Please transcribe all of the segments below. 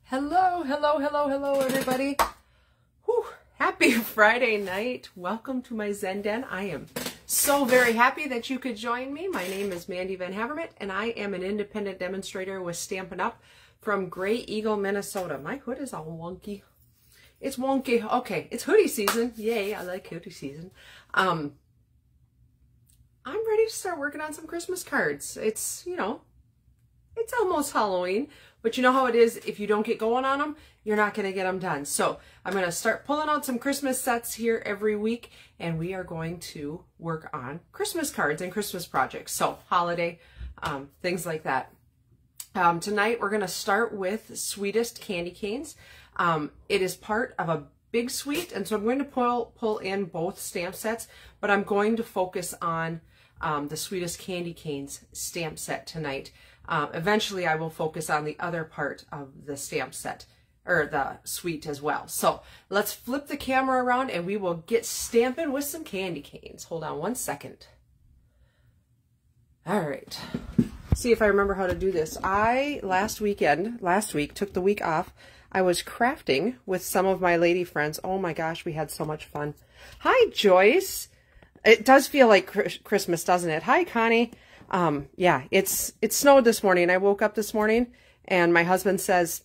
Hello, hello, hello, hello, everybody. Whew, happy Friday night. Welcome to my Zen Den. I am so very happy that you could join me. My name is Mandy VanHavermaet, and I am an independent demonstrator with Stampin' Up from Gray Eagle, Minnesota. My hood is all wonky. It's wonky. Okay, it's hoodie season. Yay, I like hoodie season. I'm ready to start working on some Christmas cards. It's, you know, it's almost Halloween, but you know how it is, if you don't get going on them, you're not going to get them done. So I'm going to start pulling out some Christmas sets here every week, and we are going to work on Christmas cards and Christmas projects. So holiday, things like that. Tonight we're going to start with Sweetest Candy Canes. It is part of a big suite, and so I'm going to pull in both stamp sets, but I'm going to focus on the Sweetest Candy Canes stamp set tonight. Eventually I will focus on the other part of the stamp set, or the suite as well. So let's flip the camera around and we will get stamping with some candy canes. Hold on one second. All right. See if I remember how to do this. Last week, took the week off. I was crafting with some of my lady friends. Oh my gosh, we had so much fun. Hi, Joyce. It does feel like Christmas, doesn't it? Hi, Connie. Yeah, it snowed this morning. I woke up this morning and my husband says,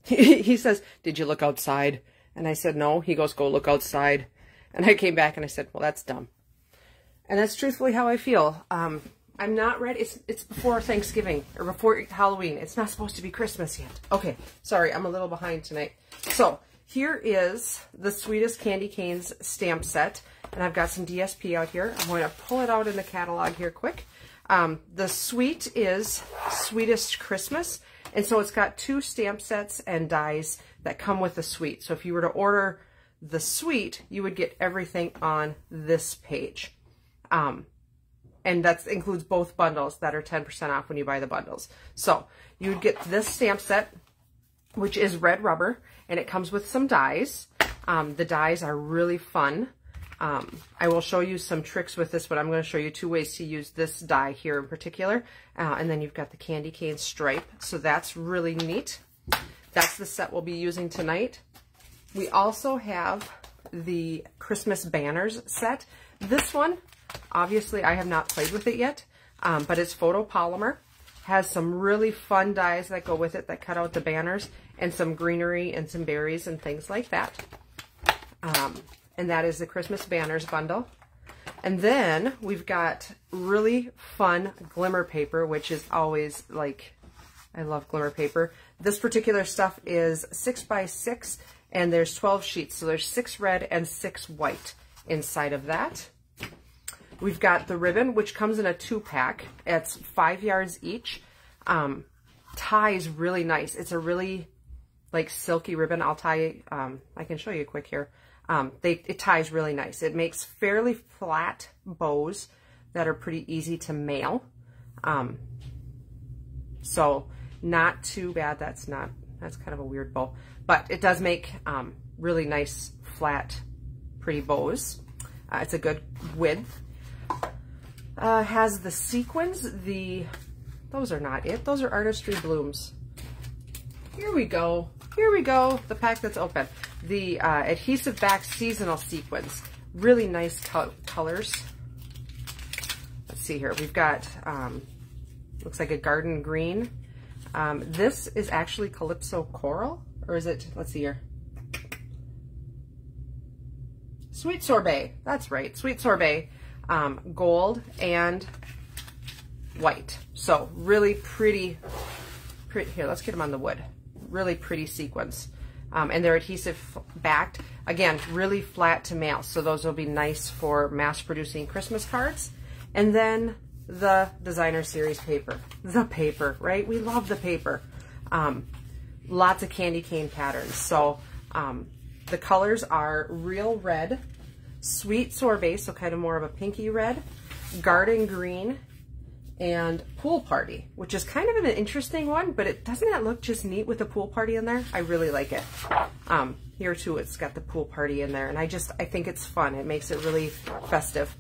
he says, "Did you look outside?" And I said, "No." He goes, "Go look outside." And I came back and I said, "Well, that's dumb." And that's truthfully how I feel. I'm not ready. It's before Thanksgiving or before Halloween. It's not supposed to be Christmas yet. Okay. Sorry. I'm a little behind tonight. So here is the Sweetest Candy Canes stamp set. And I've got some DSP out here. I'm going to pull it out in the catalog here quick. The suite is Sweetest Christmas. And so it's got 2 stamp sets and dies that come with the suite. So if you were to order the suite, you would get everything on this page. And that includes both bundles that are 10% off when you buy the bundles. So you would get this stamp set, which is red rubber, and it comes with some dies. The dies are really fun. I will show you some tricks with this, but I'm going to show you 2 ways to use this die here in particular. And then you've got the candy cane stripe. So that's really neat. That's the set we'll be using tonight. We also have the Christmas banners set. This one, obviously I have not played with it yet, but it's photopolymer. Has some really fun dies that go with it that cut out the banners, and some greenery and some berries and things like that. And that is the Christmas banners bundle. And then we've got really fun glimmer paper, which is always like, I love glimmer paper. This particular stuff is 6 by 6, and there's 12 sheets. So there's 6 red and 6 white inside of that. We've got the ribbon, which comes in a 2-pack. It's 5 yards each. Ties really nice. It's a really like silky ribbon. I'll tie, I can show you quick here. It ties really nice. It makes fairly flat bows that are pretty easy to mail. So not too bad. That's kind of a weird bow, but it does make really nice, flat, pretty bows. It's a good width. Has the sequins. Those are not it. Those are artistry blooms. Here we go. Here we go. The pack that's open. The adhesive back seasonal sequins. Really nice colors. Let's see here. We've got, looks like a garden green. This is actually Calypso Coral, or is it, let's see here. Sweet Sorbet. That's right. Sweet Sorbet. Gold and white. So really pretty. Here, let's get them on the wood. Really pretty sequins. And they're adhesive backed. Again, really flat to mail. So those will be nice for mass producing Christmas cards. And then the designer series paper. The paper, right? We love the paper. Lots of candy cane patterns. So the colors are Real Red, Sweet Sorbet, so kind of more of a pinky red, Garden Green, and Pool Party, which is kind of an interesting one, but doesn't that look just neat with the pool party in there? I really like it. Here too, it's got the pool party in there, and I think it's fun. It makes it really festive.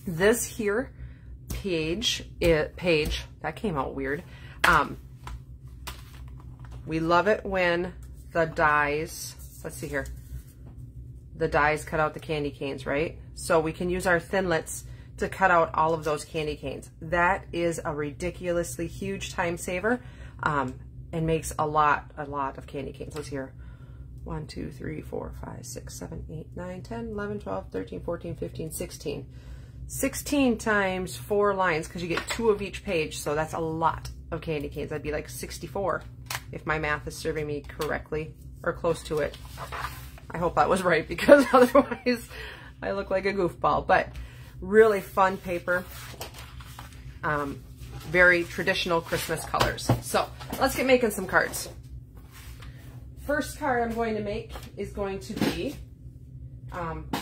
This here page, that came out weird. We love it when the dies, let's see here, the dies cut out the candy canes, right? So we can use our Thinlits to cut out all of those candy canes. That is a ridiculously huge time saver, and makes a lot of candy canes. Let's see here. 1, 2, 3, 4, 5, 6, 7, 8, 9, 10, 11, 12, 13, 14, 15, 16. 16 times 4 lines, because you get 2 of each page, so that's a lot of candy canes. That'd be like 64 if my math is serving me correctly, or close to it. I hope that was right, because otherwise I look like a goofball. But really fun paper. Very traditional Christmas colors. So let's get making some cards. First card I'm going to make is going to be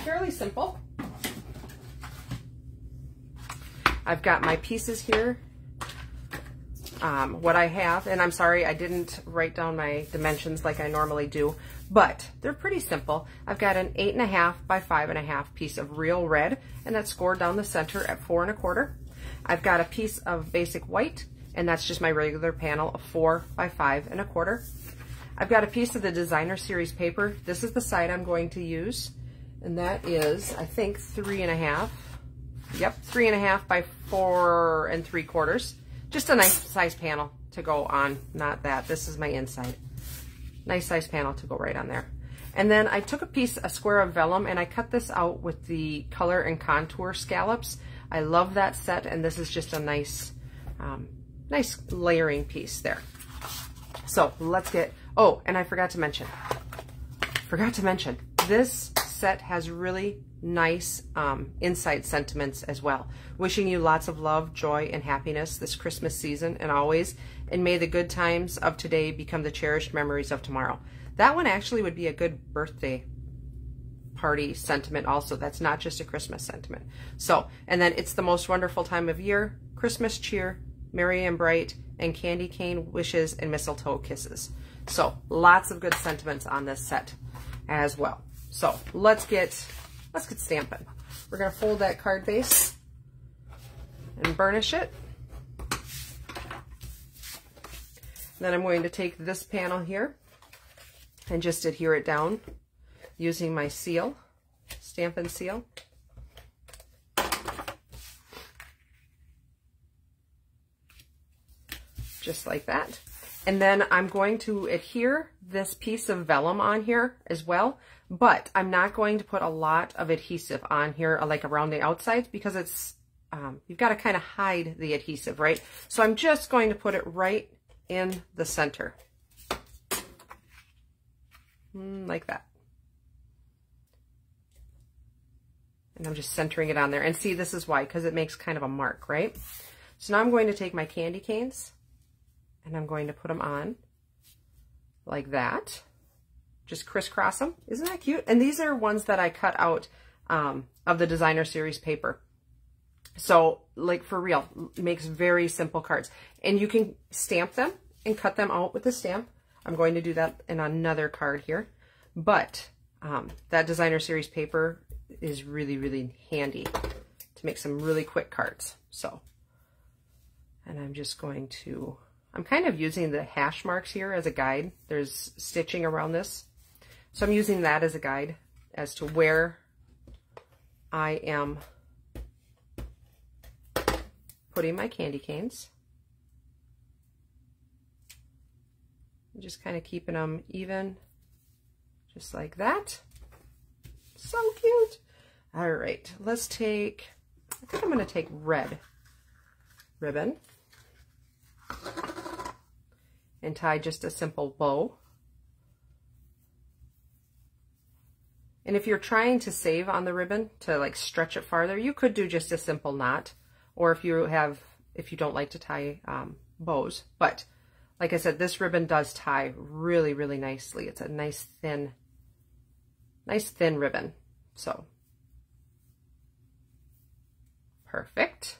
fairly simple. I've got my pieces here. What I have, and I'm sorry I didn't write down my dimensions like I normally do, but they're pretty simple. I've got an 8.5 by 5.5 piece of real red, and that's scored down the center at 4 1/4. I've got a piece of basic white, and that's just my regular panel of 4 by 5 1/4. I've got a piece of the Designer Series paper. This is the side I'm going to use, and that is, I think, 3.5. Yep, 3.5 by 4 3/4. Just a nice size panel to go on, not that. This is my inside. Nice size panel to go right on there. And then I took a square of vellum, and I cut this out with the color and contour scallops. I love that set, and this is just a nice, nice layering piece there. So let's get, oh, and I forgot to mention, this set has really nice inside sentiments as well. Wishing you lots of love, joy, and happiness this Christmas season and always, and may the good times of today become the cherished memories of tomorrow. That one actually would be a good birthday party sentiment also. That's not just a Christmas sentiment. So, and then it's the most wonderful time of year, Christmas cheer, merry and bright, and candy cane wishes and mistletoe kisses. So lots of good sentiments on this set as well. So let's get stamping. We're going to fold that card base and burnish it. Then I'm going to take this panel here and just adhere it down using my seal, Stampin' Seal. Just like that. And then I'm going to adhere this piece of vellum on here as well, but I'm not going to put a lot of adhesive on here, like around the outsides, because it's, you've got to kind of hide the adhesive, right? So I'm just going to put it right in the center. Like that. And I'm just centering it on there. And see, this is why, because it makes kind of a mark, right? So now I'm going to take my candy canes and I'm going to put them on like that. Just crisscross them. Isn't that cute? And these are ones that I cut out of the Designer Series paper. So, like, for real, it makes very simple cards. And you can stamp them and cut them out with the stamp. I'm going to do that in another card here. But that Designer Series paper is really, really handy to make some really quick cards. So, and I'm just going to, I'm kind of using the hash marks here as a guide. There's stitching around this. So I'm using that as a guide as to where I am putting my candy canes. I'm just kind of keeping them even, just like that. So cute. All right, let's take, I think I'm going to take red ribbon and tie just a simple bow. And if you're trying to save on the ribbon to like stretch it farther, you could do just a simple knot, or if you don't like to tie bows. But like I said, this ribbon does tie really, really nicely. It's a nice thin ribbon. So perfect.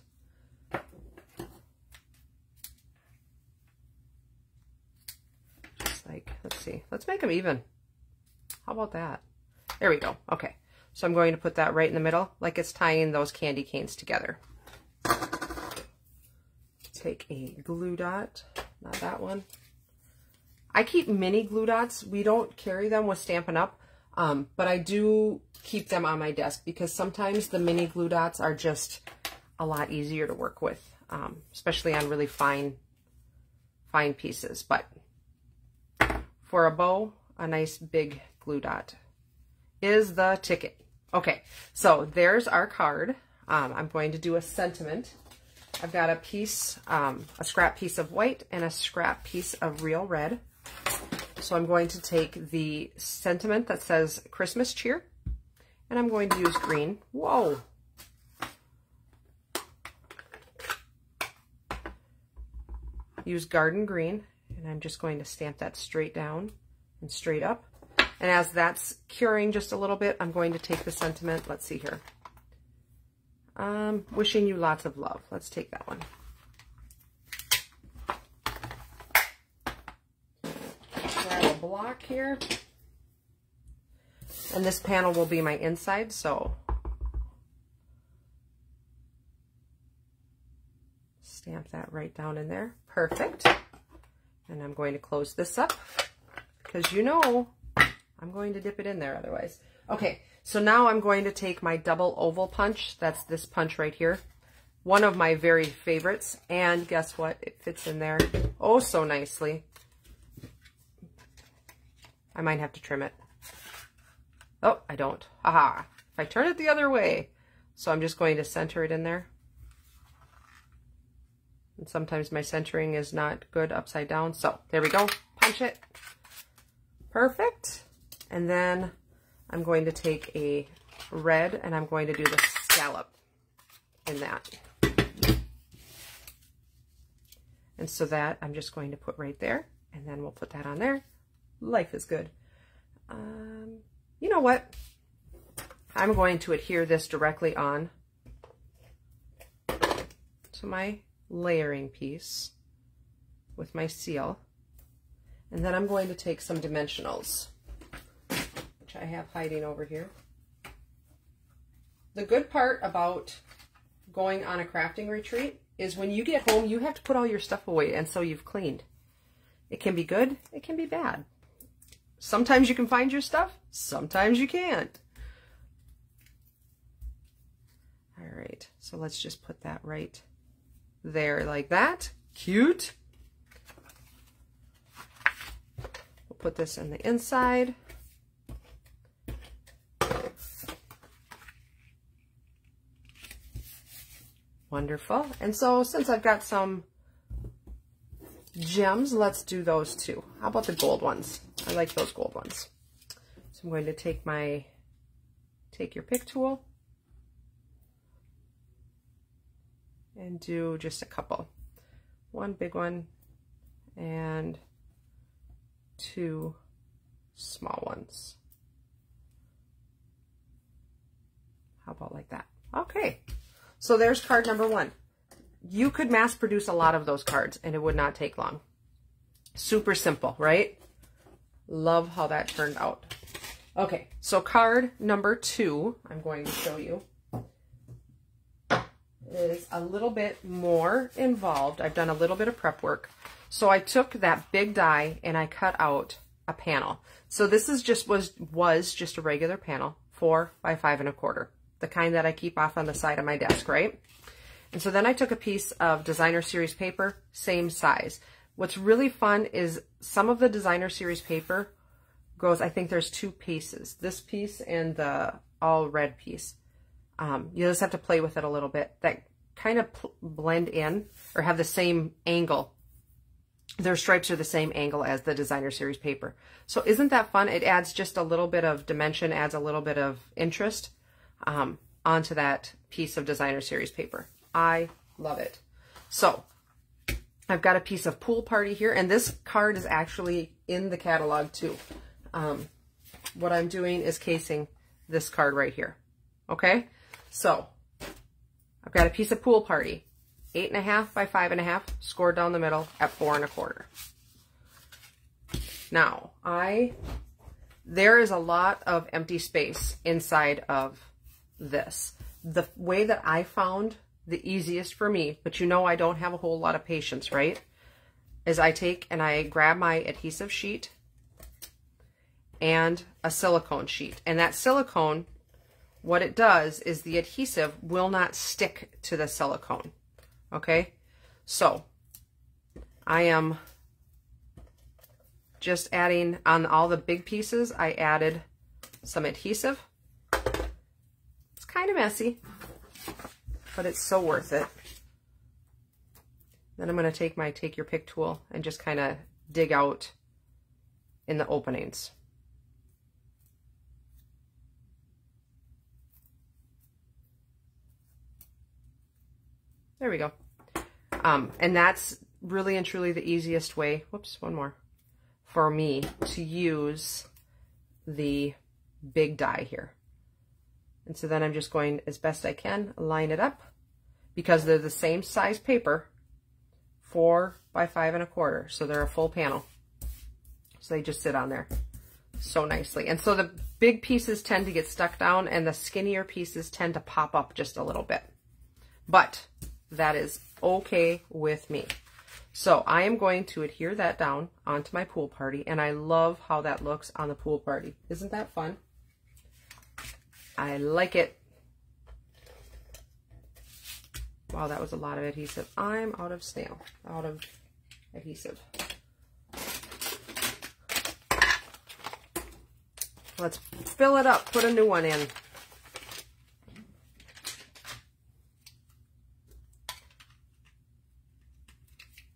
Just like, let's see, let's make them even. How about that? There we go. Okay, so I'm going to put that right in the middle, like it's tying those candy canes together. Take a glue dot, not that one. I keep mini glue dots. We don't carry them with Stampin' Up, but I do keep them on my desk because sometimes the mini glue dots are just a lot easier to work with, especially on really fine pieces. But for a bow, a nice big glue dot is the ticket. Okay, so there's our card. I'm going to do a sentiment. I've got a piece, a scrap piece of white and a scrap piece of real red. So I'm going to take the sentiment that says Christmas cheer, and I'm going to use green. Whoa. Use garden green, and I'm just going to stamp that straight down and straight up. And as that's curing just a little bit, I'm going to take the sentiment. Let's see here. Wishing you lots of love. Let's take that one. Grab a block here. And this panel will be my inside, so stamp that right down in there. Perfect. And I'm going to close this up because you know I'm going to dip it in there otherwise. Okay, so now I'm going to take my double oval punch. That's this punch right here. One of my very favorites. And guess what? It fits in there oh so nicely. I might have to trim it. Oh, I don't. Haha. If I turn it the other way. So I'm just going to center it in there. And sometimes my centering is not good upside down. So there we go. Punch it. Perfect. And then I'm going to take a red and I'm going to do the scallop in that. And so that I'm just going to put right there, and then we'll put that on there. Life is good. You know what? I'm going to adhere this directly on to my layering piece with my seal. And then I'm going to take some dimensionals, which I have hiding over here. The good part about going on a crafting retreat is when you get home, you have to put all your stuff away, and so you've cleaned. It can be good, it can be bad. Sometimes you can find your stuff, sometimes you can't. All right, so let's just put that right there like that. Cute. We'll put this in the inside. Wonderful. And so since I've got some gems, let's do those too. How about the gold ones? I like those gold ones. So I'm going to take your pick tool and do just a couple. One big one and two small ones. How about like that? Okay. So there's card number one. You could mass produce a lot of those cards and it would not take long. Super simple, right? Love how that turned out. Okay, so card number two, I'm going to show you, is a little bit more involved. I've done a little bit of prep work. So I took that big die and I cut out a panel. So this is just was just a regular panel, 4 by 5 1/4. The kind that I keep off on the side of my desk, right? And so then I took a piece of designer series paper, same size. What's really fun is some of the designer series paper goes, I think there's 2 pieces, this piece and the all red piece. You just have to play with it a little bit. That kind of blend in or have the same angle. Their stripes are the same angle as the designer series paper. So isn't that fun? It adds just a little bit of dimension, adds a little bit of interest onto that piece of designer series paper. I love it. So I've got a piece of Pool Party here, and this card is actually in the catalog too. What I'm doing is casing this card right here. Okay, so I've got a piece of Pool Party, 8.5 by 5.5, scored down the middle at 4 1/4. Now there is a lot of empty space inside of this. The way that I found the easiest for me, but you know I don't have a whole lot of patience, right? is I take and I grab my adhesive sheet and a silicone sheet. And that silicone, what it does is the adhesive will not stick to the silicone. Okay, so I am just adding on all the big pieces. I added some adhesive. It's kind of messy, but it's so worth it. Then I'm going to take my take your pick tool and just kind of dig out in the openings. There we go. And that's really and truly the easiest way, whoops, one more, for me to use the big die here. And so then I'm just going, as best I can, line it up, because they're the same size paper, 4 by 5 1/4. So they're a full panel. So they just sit on there so nicely. And so the big pieces tend to get stuck down and the skinnier pieces tend to pop up just a little bit. But that is okay with me. So I am going to adhere that down onto my pool party, and I love how that looks on the pool party. Isn't that fun? I like it. Wow, that was a lot of adhesive. I'm out of adhesive. Let's fill it up, put a new one in.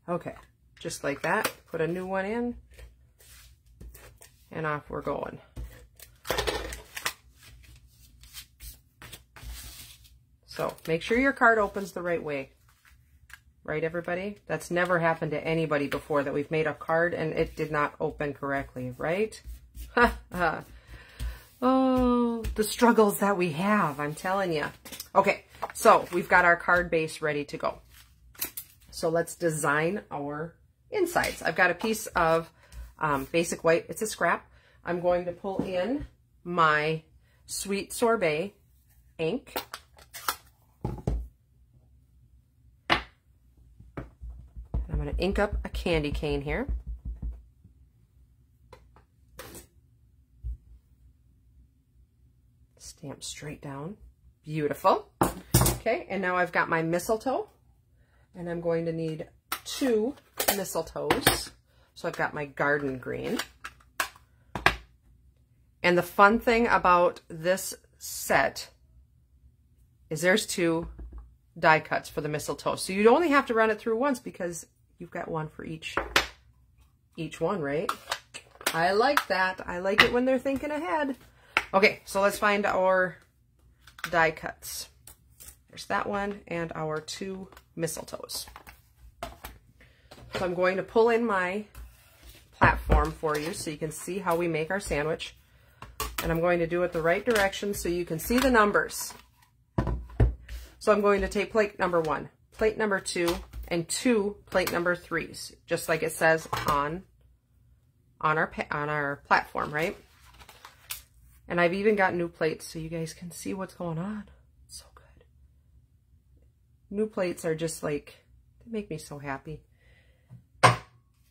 Okay, just like that, put a new one in, and off we're going. So make sure your card opens the right way. Right, everybody? That's never happened to anybody before, that we've made a card and it did not open correctly, right? Oh, the struggles that we have, I'm telling you. Okay, so we've got our card base ready to go. So let's design our insides. I've got a piece of basic white. It's a scrap. I'm going to pull in my Sweet Sorbet ink. I'm going to ink up a candy cane here. Stamp straight down. Beautiful. Okay, and now I've got my mistletoe. And I'm going to need 2 mistletoes. So I've got my garden green. And the fun thing about this set is there's 2 die cuts for the mistletoe. So you only have to run it through once, because you've got one for each one, right? I like that. I like it when they're thinking ahead. Okay, so let's find our die cuts. There's that one and our 2 mistletoes. So I'm going to pull in my platform for you so you can see how we make our sandwich. And I'm going to do it the right direction so you can see the numbers. So I'm going to take plate number 1, plate number 2, and 2 plate number 3s, just like it says on our platform, right? And I've even got new plates so you guys can see what's going on. So good. New plates are just like, they make me so happy.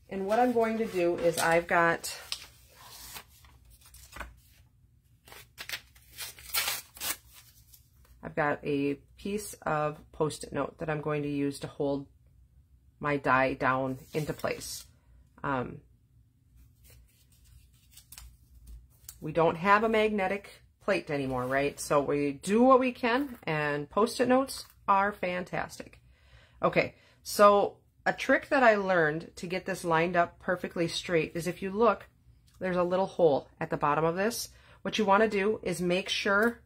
And what I'm going to do is I've got a piece of Post-it note that I'm going to use to hold my die down into place. We don't have a magnetic plate anymore, right? So we do what we can, and Post-it notes are fantastic. Okay, so a trick that I learned to get this lined up perfectly straight is, if you look, there's a little hole at the bottom of this. What you want to do is make sure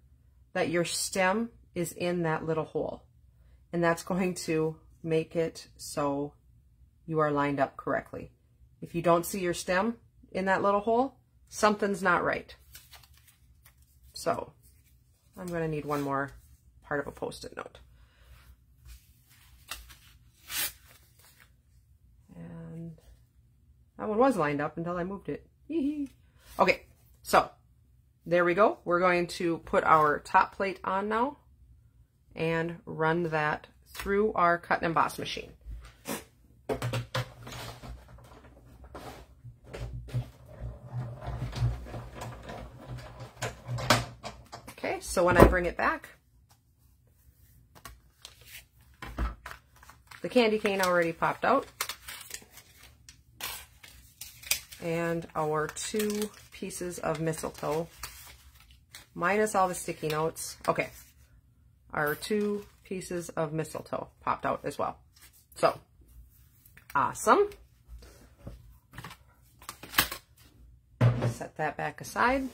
that your stem is in that little hole. And that's going to make it so you are lined up correctly. If you don't see your stem in that little hole, something's not right. So I'm going to need one more part of a Post-it note. And that one was lined up until I moved it. Okay, so there we go. We're going to put our top plate on now and run that through our cut and emboss machine. So when I bring it back, the candy cane already popped out. And our 2 pieces of mistletoe, minus all the sticky notes. Okay, our 2 pieces of mistletoe popped out as well. So, awesome. Set that back aside.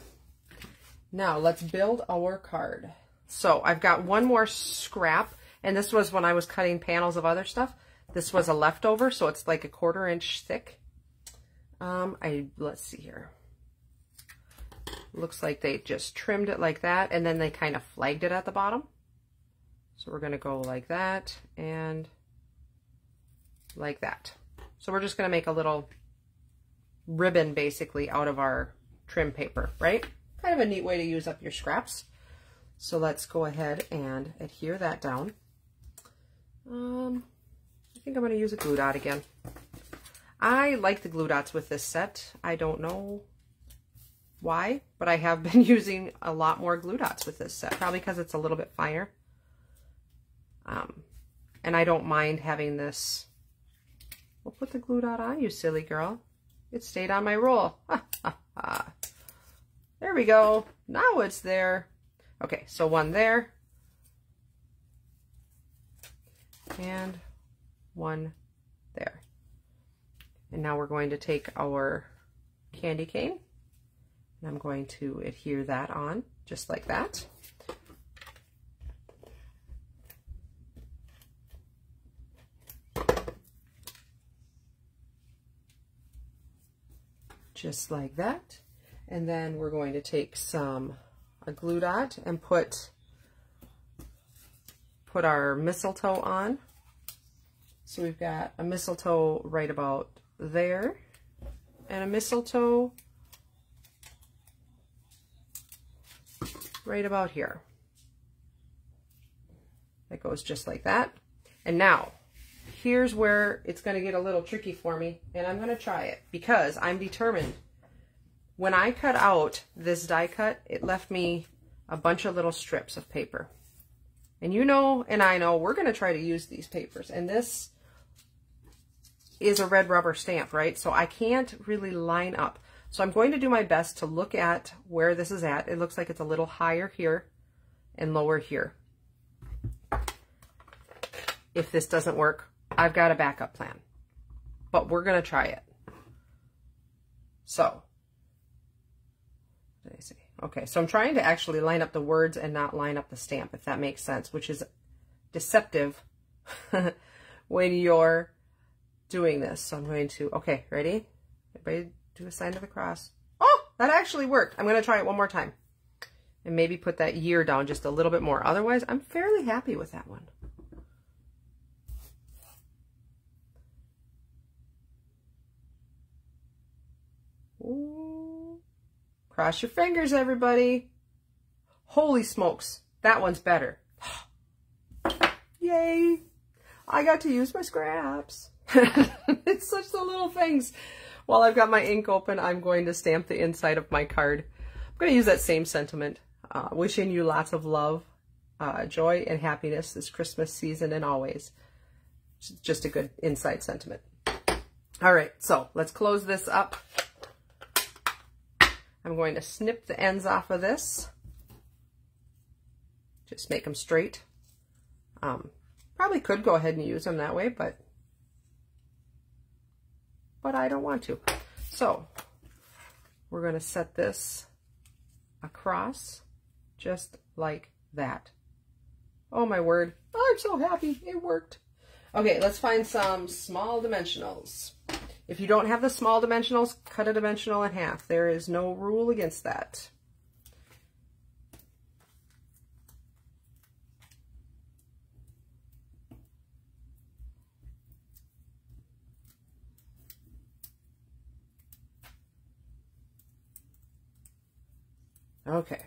Now let's build our card. So I've got one more scrap, and this was when I was cutting panels of other stuff. This was a leftover, so it's like a 1/4 inch thick. Let's see here. Looks like they just trimmed it like that, and then they kind of flagged it at the bottom. So we're going to go like that and like that. So we're just going to make a little ribbon basically out of our trim paper, right? Kind of a neat way to use up your scraps. So let's go ahead and adhere that down. I think I'm going to use a glue dot again. I like the glue dots with this set. I don't know why, but I have been using a lot more glue dots with this set, probably because it's a little bit finer. And I don't mind having this. We'll put the glue dot on, you silly girl. It stayed on my roll. There we go. Now it's there. Okay, so one there. And one there. And now we're going to take our candy cane, and I'm going to adhere that on just like that. Just like that. And then we're going to take a glue dot and put our mistletoe on. So we've got a mistletoe right about there, and a mistletoe right about here. That goes just like that. And now, here's where it's going to get a little tricky for me, and I'm going to try it because I'm determined. When I cut out this die cut, it left me a bunch of little strips of paper. And you know, and I know, we're going to try to use these papers. And this is a red rubber stamp, right? So I can't really line up. So I'm going to do my best to look at where this is at. It looks like it's a little higher here and lower here. If this doesn't work, I've got a backup plan. But we're going to try it. So, let me see. Okay, so I'm trying to actually line up the words and not line up the stamp, if that makes sense, which is deceptive when you're doing this. So I'm going to, okay, ready? Everybody do a sign of the cross. Oh, that actually worked. I'm going to try it one more time. And maybe put that year down just a little bit more. Otherwise, I'm fairly happy with that one. Ooh. Cross your fingers, everybody. Holy smokes, that one's better. Yay! I got to use my scraps. It's such the little things. While I've got my ink open, I'm going to stamp the inside of my card. I'm going to use that same sentiment. Wishing you lots of love, joy, and happiness this Christmas season and always. Just a good inside sentiment. All right, so let's close this up. I'm going to snip the ends off of this. Just make them straight. Probably could go ahead and use them that way, but I don't want to. So we're going to set this across just like that. Oh my word, I'm so happy it worked. Okay, let's find some small dimensionals. If you don't have the small dimensionals, cut a dimensional in half. There is no rule against that. Okay,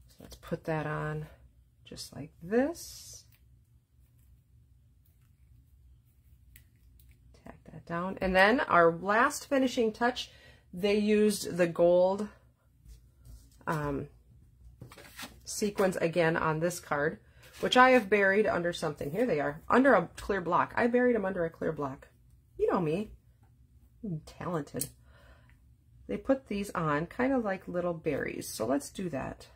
so let's put that on just like this. Tack that down. And then our last finishing touch, they used the gold sequins again on this card, which I have buried under something. Here they are, under a clear block. I buried them under a clear block. You know me. I'm talented. They put these on kind of like little berries. So let's do that.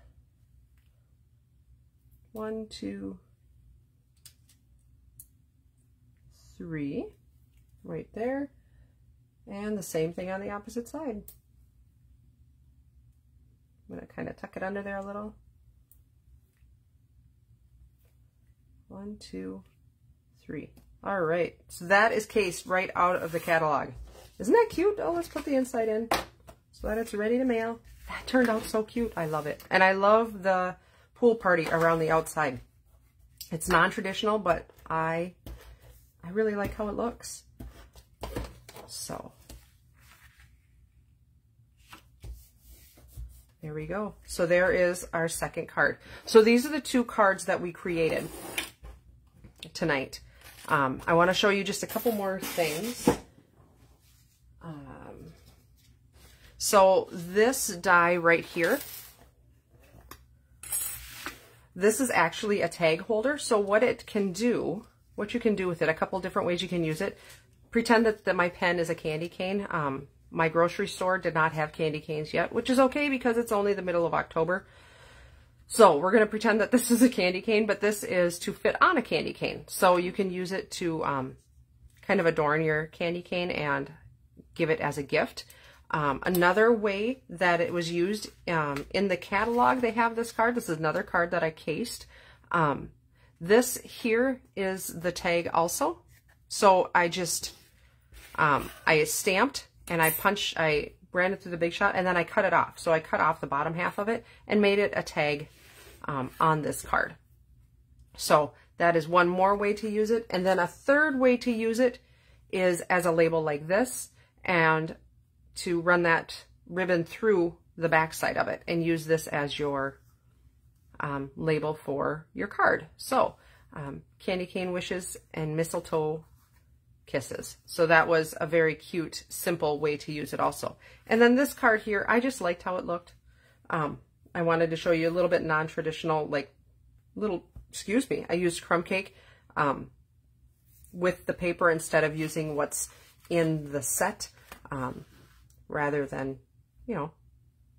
1, 2, 3, right there. And the same thing on the opposite side. I'm going to kind of tuck it under there a little. 1, 2, 3. All right, so that is cased right out of the catalog. Isn't that cute? Oh, let's put the inside in so that it's ready to mail. That turned out so cute. I love it. And I love the pool party around the outside. It's non-traditional, but I really like how it looks. So there we go. So there is our second card. So these are the 2 cards that we created tonight. I want to show you just a couple more things. So this die right here, this is actually a tag holder. So what it can do, what you can do with it, a couple different ways you can use it. Pretend that my pen is a candy cane. My grocery store did not have candy canes yet, which is okay because it's only the middle of October. So we're going to pretend that this is a candy cane, but this is to fit on a candy cane. So you can use it to kind of adorn your candy cane and give it as a gift. Another way that it was used in the catalog, they have this card. This is another card that I cased. This here is the tag also. So I just, I stamped and I ran it through the Big Shot and then I cut it off. So I cut off the bottom half of it and made it a tag on this card. So that is one more way to use it. And then a third way to use it is as a label like this, and to run that ribbon through the back side of it and use this as your label for your card. So candy cane wishes and mistletoe kisses. So that was a very cute, simple way to use it also. And then this card here, I just liked how it looked. I wanted to show you a little bit non-traditional, like little, excuse me, I used crumb cake with the paper instead of using what's in the set, rather than, you know,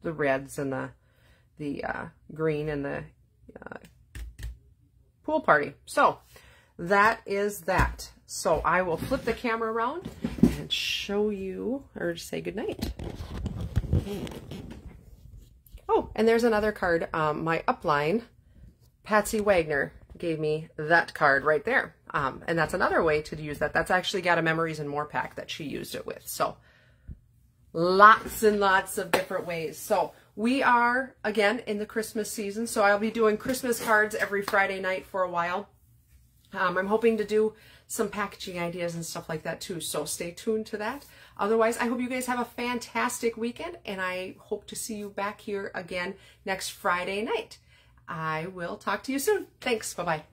the reds and the green and the pool party. So that is that. So I will flip the camera around and show you, or say goodnight. Oh, and there's another card. My upline, Patsy Wagner, gave me that card right there. And that's another way to use that. That's actually got a Memories and More pack that she used it with. So lots and lots of different ways. So we are, again, in the Christmas season. So I'll be doing Christmas cards every Friday night for a while. I'm hoping to do some packaging ideas and stuff like that too. So stay tuned to that. Otherwise, I hope you guys have a fantastic weekend, and I hope to see you back here again next Friday night. I will talk to you soon. Thanks. Bye-bye.